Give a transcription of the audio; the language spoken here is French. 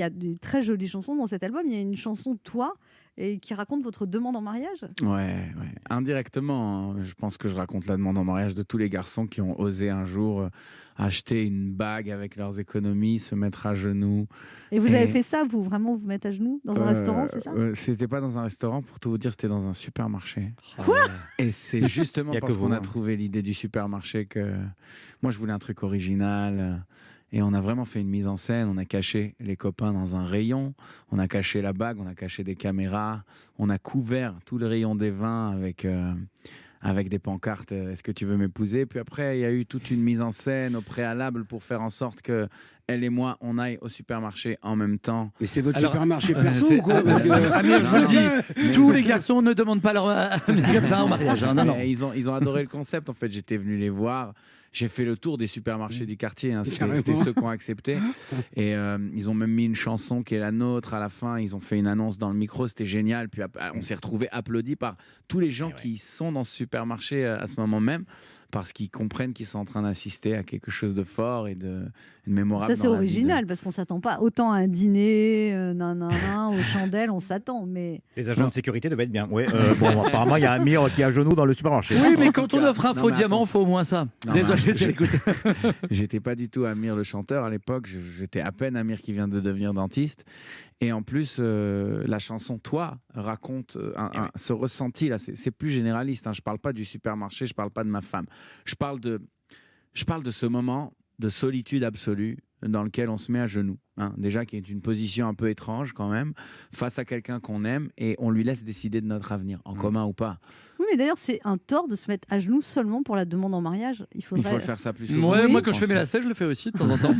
Il y a de très jolies chansons dans cet album. Il y a une chanson Toi et qui raconte votre demande en mariage. Ouais. Indirectement, hein, je pense que je raconte la demande en mariage de tous les garçons qui ont osé un jour acheter une bague avec leurs économies, se mettre à genoux. Et vous avez Et fait ça, vous, vraiment vous mettre à genoux dans un restaurant, c'est ça? c'était pas dans un restaurant, pour tout vous dire, c'était dans un supermarché. Quoi? Et c'est justement Il y a que parce qu'on vous, a hein. trouvé l'idée du supermarché que moi je voulais un truc original. Et on a vraiment fait une mise en scène. On a caché les copains dans un rayon. On a caché la bague. On a caché des caméras. On a couvert tout le rayon des vins avec des pancartes. Est-ce que tu veux m'épouser? Puis après, il y a eu toute une mise en scène au préalable pour faire en sorte que elle et moi, on aille au supermarché en même temps. Et c'est votre Alors, supermarché perso ou quoi? Parce que- Amir, je vous le dis, Mais tous je- les garçons ne demandent pas leur ami comme ça en mariage. Hein. Non, non. Mais ils ont adoré le concept. En fait, j'étais venu les voir. J'ai fait le tour des supermarchés du quartier. Hein. C'était Carrément. ceux qui ont accepté. Et ils ont même mis une chanson qui est la nôtre à la fin. Ils ont fait une annonce dans le micro. C'était génial. Puis on s'est retrouvés applaudis par tous les gens qui sont dans ce supermarché à ce moment même. Parce qu'ils comprennent qu'ils sont en train d'assister à quelque chose de fort et de mémorable. Ça, c'est dans la vie de- original parce qu'on s'attend pas autant à un dîner, aux chandelles, on s'attend. Mais Les agents de sécurité devaient être bien. Ouais, bon, apparemment, il y a Amir qui est à genoux dans le supermarché. Oui, mais En quand tout on cas, offre un non, faux mais diamant, il attention. faut au moins ça. Non, Désolé, mais c'est écoute. J'étais pas du tout Amir le chanteur à l'époque. J'étais à peine Amir qui vient de devenir dentiste. Et en plus, la chanson Toi raconte ce ressenti là. C'est plus généraliste. Hein. Je parle pas du supermarché. Je parle pas de ma femme. Je parle de ce moment de solitude absolue dans lequel on se met à genoux. Hein. Déjà, qui est une position un peu étrange quand même, face à quelqu'un qu'on aime et on lui laisse décider de notre avenir, en commun ou pas. oui, mais d'ailleurs, c'est un tort de se mettre à genoux seulement pour la demande en mariage. Il faut le faire ça plus souvent. Ouais, Oui, moi, je quand je fais pense. mes lacets, je le fais aussi de temps en temps.